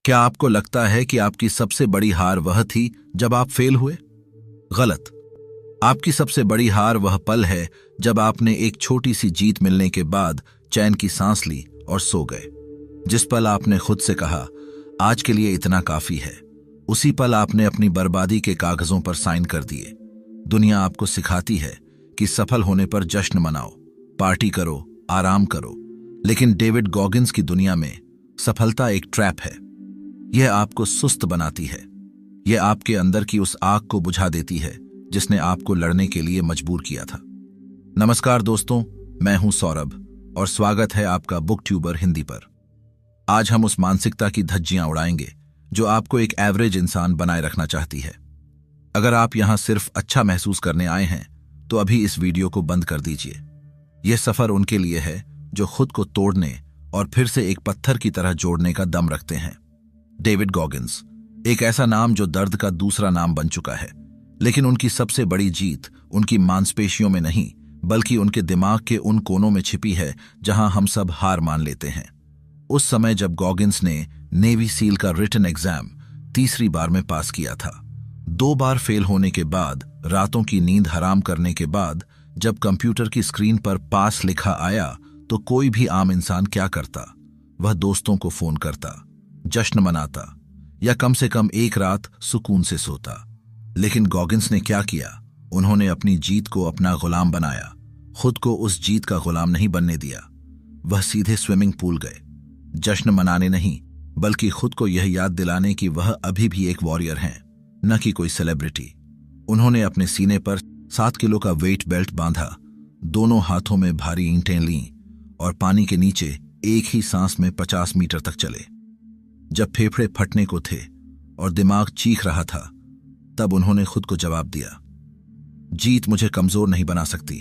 क्या आपको लगता है कि आपकी सबसे बड़ी हार वह थी जब आप फेल हुए? गलत। आपकी सबसे बड़ी हार वह पल है जब आपने एक छोटी सी जीत मिलने के बाद चैन की सांस ली और सो गए। जिस पल आपने खुद से कहा, आज के लिए इतना काफी है, उसी पल आपने अपनी बर्बादी के कागजों पर साइन कर दिए। दुनिया आपको सिखाती है कि सफल होने पर जश्न मनाओ, पार्टी करो, आराम करो, लेकिन डेविड गॉगिंस की दुनिया में सफलता एक ट्रैप है। यह आपको सुस्त बनाती है। यह आपके अंदर की उस आग को बुझा देती है जिसने आपको लड़ने के लिए मजबूर किया था। नमस्कार दोस्तों, मैं हूं सौरभ और स्वागत है आपका बुक ट्यूबर हिंदी पर। आज हम उस मानसिकता की धज्जियां उड़ाएंगे जो आपको एक एवरेज इंसान बनाए रखना चाहती है। अगर आप यहां सिर्फ अच्छा महसूस करने आए हैं तो अभी इस वीडियो को बंद कर दीजिए। यह सफर उनके लिए है जो खुद को तोड़ने और फिर से एक पत्थर की तरह जोड़ने का दम रखते हैं। डेविड गॉगिंस, एक ऐसा नाम जो दर्द का दूसरा नाम बन चुका है, लेकिन उनकी सबसे बड़ी जीत उनकी मांसपेशियों में नहीं बल्कि उनके दिमाग के उन कोनों में छिपी है जहां हम सब हार मान लेते हैं। उस समय जब गॉगिंस ने नेवी सील का रिटन एग्जाम तीसरी बार में पास किया था, 2 बार फेल होने के बाद, रातों की नींद हराम करने के बाद, जब कंप्यूटर की स्क्रीन पर पास लिखा आया तो कोई भी आम इंसान क्या करता? वह दोस्तों को फोन करता, जश्न मनाता या कम से कम एक रात सुकून से सोता। लेकिन गॉगिंस ने क्या किया? उन्होंने अपनी जीत को अपना गुलाम बनाया, खुद को उस जीत का गुलाम नहीं बनने दिया। वह सीधे स्विमिंग पूल गए, जश्न मनाने नहीं बल्कि खुद को यह याद दिलाने कि वह अभी भी एक वॉरियर हैं, न कि कोई सेलिब्रिटी। उन्होंने अपने सीने पर 7 किलो का वेट बेल्ट बांधा, दोनों हाथों में भारी ईंटें लीं और पानी के नीचे एक ही सांस में 50 मीटर तक चले। जब फेफड़े फटने को थे और दिमाग चीख रहा था, तब उन्होंने खुद को जवाब दिया, जीत मुझे कमजोर नहीं बना सकती।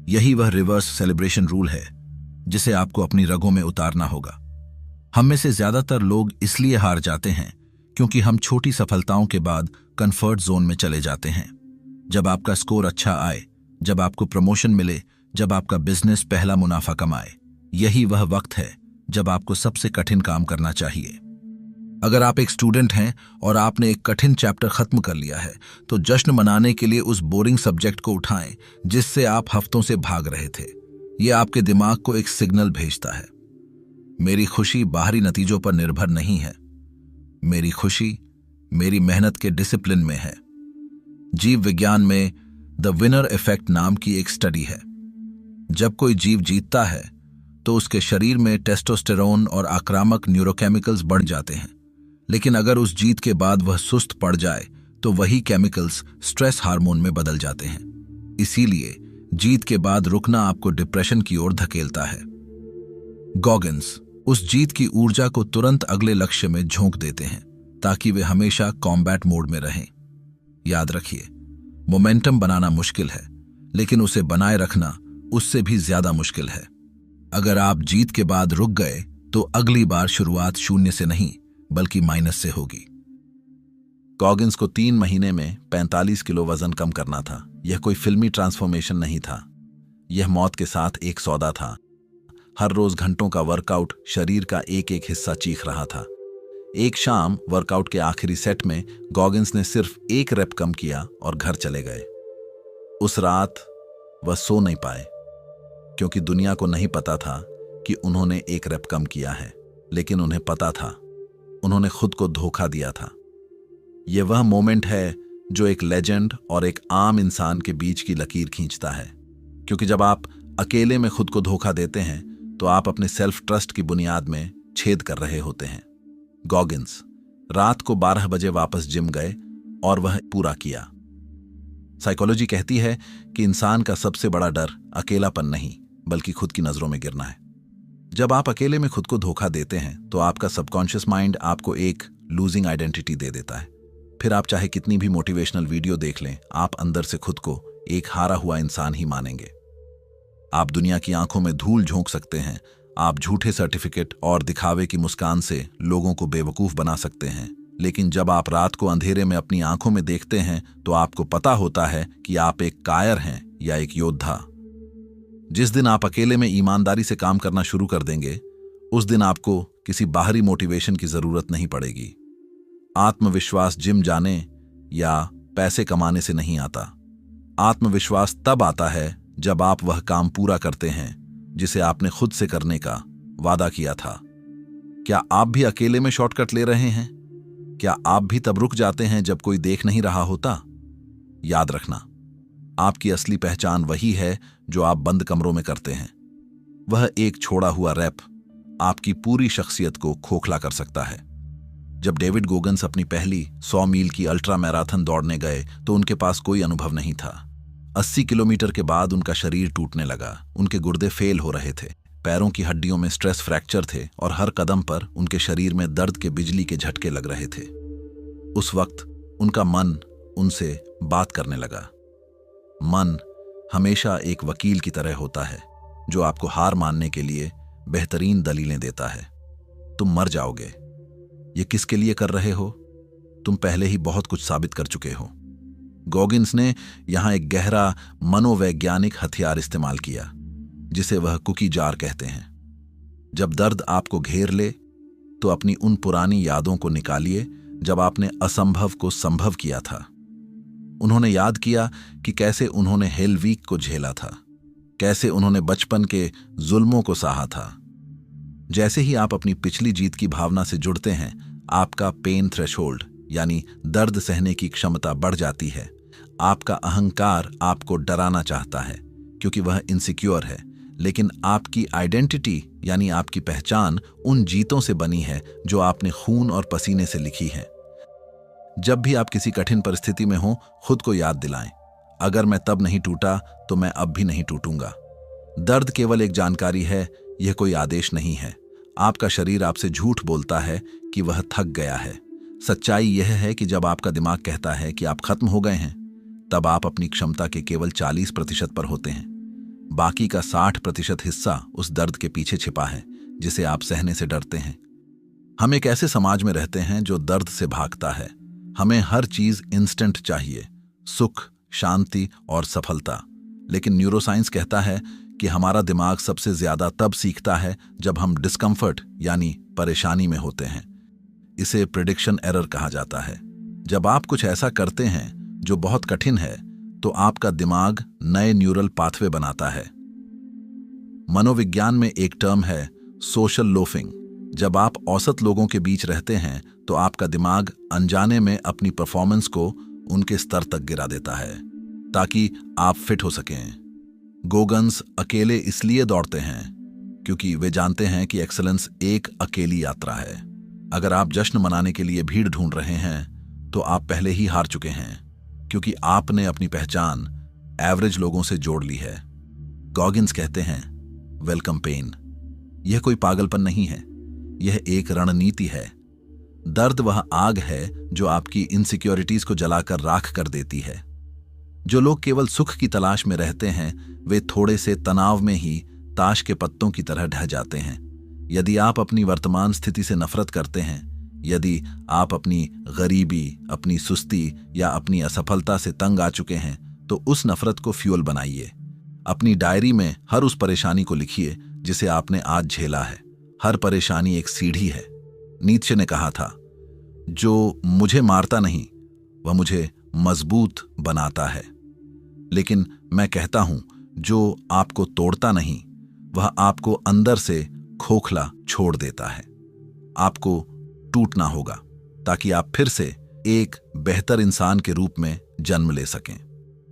यही वह रिवर्स सेलिब्रेशन रूल है जिसे आपको अपनी रगों में उतारना होगा। हम में से ज्यादातर लोग इसलिए हार जाते हैं क्योंकि हम छोटी सफलताओं के बाद कंफर्ट जोन में चले जाते हैं। जब आपका स्कोर अच्छा आए, जब आपको प्रमोशन मिले, जब आपका बिजनेस पहला मुनाफा कमाए, यही वह वक्त है जब आपको सबसे कठिन काम करना चाहिए। अगर आप एक स्टूडेंट हैं और आपने एक कठिन चैप्टर खत्म कर लिया है, तो जश्न मनाने के लिए उस बोरिंग सब्जेक्ट को उठाएं जिससे आप हफ्तों से भाग रहे थे। यह आपके दिमाग को एक सिग्नल भेजता है, मेरी खुशी बाहरी नतीजों पर निर्भर नहीं है, मेरी खुशी मेरी मेहनत के डिसिप्लिन में है। जीव विज्ञान में द विनर इफेक्ट नाम की एक स्टडी है। जब कोई जीव जीतता है तो उसके शरीर में टेस्टोस्टेरोन और आक्रामक न्यूरोकेमिकल्स बढ़ जाते हैं, लेकिन अगर उस जीत के बाद वह सुस्त पड़ जाए तो वही केमिकल्स स्ट्रेस हार्मोन में बदल जाते हैं। इसीलिए जीत के बाद रुकना आपको डिप्रेशन की ओर धकेलता है। गॉगिंस उस जीत की ऊर्जा को तुरंत अगले लक्ष्य में झोंक देते हैं ताकि वे हमेशा कॉम्बैट मोड में रहें। याद रखिए, मोमेंटम बनाना मुश्किल है, लेकिन उसे बनाए रखना उससे भी ज्यादा मुश्किल है। अगर आप जीत के बाद रुक गए तो अगली बार शुरुआत 0 से नहीं बल्कि माइनस से होगी। गॉगिंस को 3 महीने में 45 किलो वजन कम करना था। यह कोई फिल्मी ट्रांसफॉर्मेशन नहीं था, यह मौत के साथ एक सौदा था। हर रोज घंटों का वर्कआउट शरीर का एक एक हिस्सा चीख रहा था। एक शाम वर्कआउट के आखिरी सेट में गॉगिंस ने सिर्फ 1 रेप कम किया और घर चले गए। उस रात वह सो नहीं पाए क्योंकि दुनिया को नहीं पता था कि उन्होंने 1 रेप कम किया है, लेकिन उन्हें पता था उन्होंने खुद को धोखा दिया था। यह वह मोमेंट है जो एक लेजेंड और एक आम इंसान के बीच की लकीर खींचता है, क्योंकि जब आप अकेले में खुद को धोखा देते हैं तो आप अपने सेल्फ ट्रस्ट की बुनियाद में छेद कर रहे होते हैं। गॉगिंस रात को 12 बजे वापस जिम गए और वह पूरा किया। साइकोलॉजी कहती है कि इंसान का सबसे बड़ा डर अकेलापन नहीं बल्कि खुद की नजरों में गिरना है। जब आप अकेले में खुद को धोखा देते हैं तो आपका सबकॉन्शियस माइंड आपको एक लूजिंग आइडेंटिटी दे देता है। फिर आप चाहे कितनी भी मोटिवेशनल वीडियो देख लें, आप अंदर से खुद को एक हारा हुआ इंसान ही मानेंगे। आप दुनिया की आंखों में धूल झोंक सकते हैं, आप झूठे सर्टिफिकेट और दिखावे की मुस्कान से लोगों को बेवकूफ बना सकते हैं, लेकिन जब आप रात को अंधेरे में अपनी आंखों में देखते हैं तो आपको पता होता है कि आप एक कायर हैं या एक योद्धा। जिस दिन आप अकेले में ईमानदारी से काम करना शुरू कर देंगे, उस दिन आपको किसी बाहरी मोटिवेशन की जरूरत नहीं पड़ेगी। आत्मविश्वास जिम जाने या पैसे कमाने से नहीं आता। आत्मविश्वास तब आता है जब आप वह काम पूरा करते हैं जिसे आपने खुद से करने का वादा किया था। क्या आप भी अकेले में शॉर्टकट ले रहे हैं? क्या आप भी तब रुक जाते हैं जब कोई देख नहीं रहा होता? याद रखना, आपकी असली पहचान वही है जो आप बंद कमरों में करते हैं। वह एक छोड़ा हुआ रैप आपकी पूरी शख्सियत को खोखला कर सकता है। जब डेविड गोगन्स अपनी पहली 100 मील की अल्ट्रा मैराथन दौड़ने गए तो उनके पास कोई अनुभव नहीं था। 80 किलोमीटर के बाद उनका शरीर टूटने लगा, उनके गुर्दे फेल हो रहे थे, पैरों की हड्डियों में स्ट्रेस फ्रैक्चर थे और हर कदम पर उनके शरीर में दर्द के बिजली के झटके लग रहे थे। उस वक्त उनका मन उनसे बात करने लगा। मन हमेशा एक वकील की तरह होता है जो आपको हार मानने के लिए बेहतरीन दलीलें देता है। तुम मर जाओगे। ये किसके लिए कर रहे हो? तुम पहले ही बहुत कुछ साबित कर चुके हो। गॉगिन्स ने यहां एक गहरा मनोवैज्ञानिक हथियार इस्तेमाल किया जिसे वह कुकी जार कहते हैं। जब दर्द आपको घेर ले तो अपनी उन पुरानी यादों को निकालिए जब आपने असंभव को संभव किया था। उन्होंने याद किया कि कैसे उन्होंने हेल वीक को झेला था, कैसे उन्होंने बचपन के जुल्मों को सहा था। जैसे ही आप अपनी पिछली जीत की भावना से जुड़ते हैं, आपका पेन थ्रेशोल्ड यानी दर्द सहने की क्षमता बढ़ जाती है। आपका अहंकार आपको डराना चाहता है क्योंकि वह इनसिक्योर है, लेकिन आपकी आइडेंटिटी यानी आपकी पहचान उन जीतों से बनी है जो आपने खून और पसीने से लिखी है। जब भी आप किसी कठिन परिस्थिति में हो, खुद को याद दिलाएं, अगर मैं तब नहीं टूटा तो मैं अब भी नहीं टूटूंगा। दर्द केवल एक जानकारी है, यह कोई आदेश नहीं है। आपका शरीर आपसे झूठ बोलता है कि वह थक गया है। सच्चाई यह है कि जब आपका दिमाग कहता है कि आप खत्म हो गए हैं, तब आप अपनी क्षमता के केवल 40% पर होते हैं। बाकी का 60% हिस्सा उस दर्द के पीछे छिपा है जिसे आप सहने से डरते हैं। हम एक ऐसे समाज में रहते हैं जो दर्द से भागता है। हमें हर चीज इंस्टेंट चाहिए, सुख, शांति और सफलता। लेकिन न्यूरोसाइंस कहता है कि हमारा दिमाग सबसे ज्यादा तब सीखता है जब हम डिस्कम्फर्ट यानी परेशानी में होते हैं। इसे प्रिडिक्शन एरर कहा जाता है। जब आप कुछ ऐसा करते हैं जो बहुत कठिन है तो आपका दिमाग नए न्यूरल पाथवे बनाता है। मनोविज्ञान में एक टर्म है सोशल लोफिंग। जब आप औसत लोगों के बीच रहते हैं तो आपका दिमाग अनजाने में अपनी परफॉर्मेंस को उनके स्तर तक गिरा देता है ताकि आप फिट हो सकें। गोगन्स अकेले इसलिए दौड़ते हैं क्योंकि वे जानते हैं कि एक्सेलेंस एक अकेली यात्रा है। अगर आप जश्न मनाने के लिए भीड़ ढूंढ रहे हैं तो आप पहले ही हार चुके हैं, क्योंकि आपने अपनी पहचान एवरेज लोगों से जोड़ ली है। गॉगिन्स कहते हैं, वेलकम पेन। यह कोई पागलपन नहीं है, यह एक रणनीति है। दर्द वह आग है जो आपकी इनसिक्योरिटीज को जलाकर राख कर देती है। जो लोग केवल सुख की तलाश में रहते हैं, वे थोड़े से तनाव में ही ताश के पत्तों की तरह ढह जाते हैं। यदि आप अपनी वर्तमान स्थिति से नफरत करते हैं, यदि आप अपनी गरीबी, अपनी सुस्ती या अपनी असफलता से तंग आ चुके हैं, तो उस नफरत को फ्यूल बनाइए। अपनी डायरी में हर उस परेशानी को लिखिए जिसे आपने आज झेला है। हर परेशानी एक सीढ़ी है। नीत्शे ने कहा था, जो मुझे मारता नहीं वह मुझे मजबूत बनाता है। लेकिन मैं कहता हूं, जो आपको तोड़ता नहीं वह आपको अंदर से खोखला छोड़ देता है। आपको टूटना होगा ताकि आप फिर से एक बेहतर इंसान के रूप में जन्म ले सकें।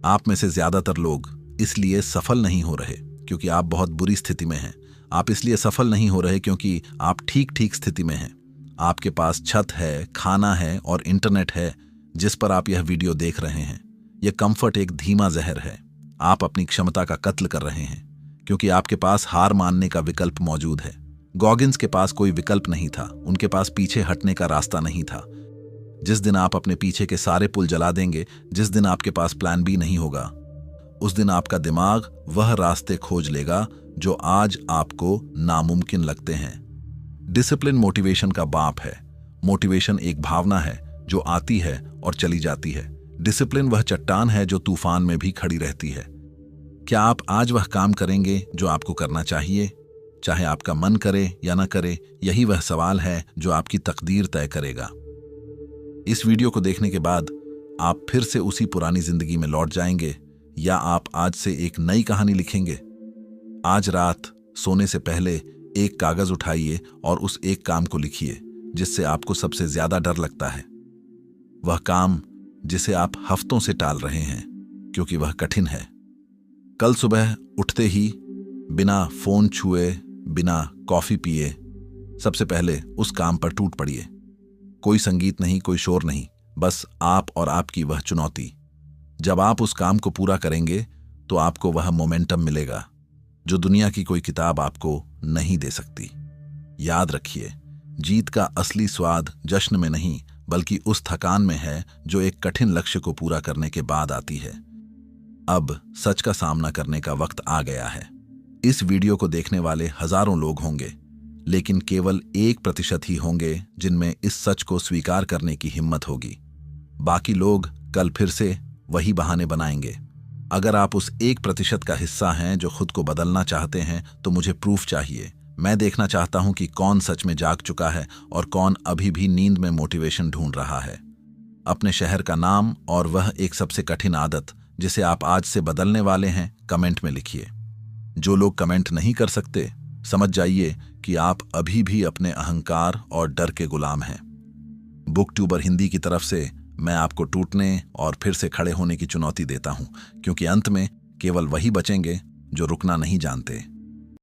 आप में से ज्यादातर लोग इसलिए सफल नहीं हो रहे क्योंकि आप बहुत बुरी स्थिति में हैं। आप इसलिए सफल नहीं हो रहे क्योंकि आप ठीक ठीक स्थिति में हैं। आपके पास छत है, खाना है और इंटरनेट है जिस पर आप यह वीडियो देख रहे हैं। यह कंफर्ट एक धीमा जहर है। आप अपनी क्षमता का कत्ल कर रहे हैं क्योंकि आपके पास हार मानने का विकल्प मौजूद है। गॉगिन्स के पास कोई विकल्प नहीं था, उनके पास पीछे हटने का रास्ता नहीं था। जिस दिन आप अपने पीछे के सारे पुल जला देंगे, जिस दिन आपके पास प्लान बी नहीं होगा, उस दिन आपका दिमाग वह रास्ते खोज लेगा जो आज आपको नामुमकिन लगते हैं। डिसिप्लिन मोटिवेशन का बाप है। मोटिवेशन एक भावना है जो आती है और चली जाती है। डिसिप्लिन वह चट्टान है जो तूफान में भी खड़ी रहती है। क्या आप आज वह काम करेंगे जो आपको करना चाहिए? चाहे आपका मन करे या ना करे, यही वह सवाल है जो आपकी तकदीर तय करेगा। इस वीडियो को देखने के बाद आप फिर से उसी पुरानी जिंदगी में लौट जाएंगे या आप आज से एक नई कहानी लिखेंगे। आज रात सोने से पहले एक कागज उठाइए और उस एक काम को लिखिए जिससे आपको सबसे ज्यादा डर लगता है। वह काम जिसे आप हफ्तों से टाल रहे हैं क्योंकि वह कठिन है। कल सुबह उठते ही बिना फोन छुए, बिना कॉफी पिए सबसे पहले उस काम पर टूट पड़िए। कोई संगीत नहीं, कोई शोर नहीं, बस आप और आपकी वह चुनौती। जब आप उस काम को पूरा करेंगे तो आपको वह मोमेंटम मिलेगा जो दुनिया की कोई किताब आपको नहीं दे सकती। याद रखिए, जीत का असली स्वाद जश्न में नहीं बल्कि उस थकान में है जो एक कठिन लक्ष्य को पूरा करने के बाद आती है। अब सच का सामना करने का वक्त आ गया है। इस वीडियो को देखने वाले हजारों लोग होंगे, लेकिन केवल 1% ही होंगे जिनमें इस सच को स्वीकार करने की हिम्मत होगी। बाकी लोग कल फिर से वही बहाने बनाएंगे। अगर आप उस 1% का हिस्सा हैं जो खुद को बदलना चाहते हैं तो मुझे प्रूफ चाहिए। मैं देखना चाहता हूं कि कौन सच में जाग चुका है और कौन अभी भी नींद में मोटिवेशन ढूंढ रहा है। अपने शहर का नाम और वह एक सबसे कठिन आदत जिसे आप आज से बदलने वाले हैं कमेंट में लिखिए। जो लोग कमेंट नहीं कर सकते, समझ जाइए कि आप अभी भी अपने अहंकार और डर के गुलाम हैं। बुकट्यूबर हिंदी की तरफ से मैं आपको टूटने और फिर से खड़े होने की चुनौती देता हूं, क्योंकि अंत में केवल वही बचेंगे जो रुकना नहीं जानते।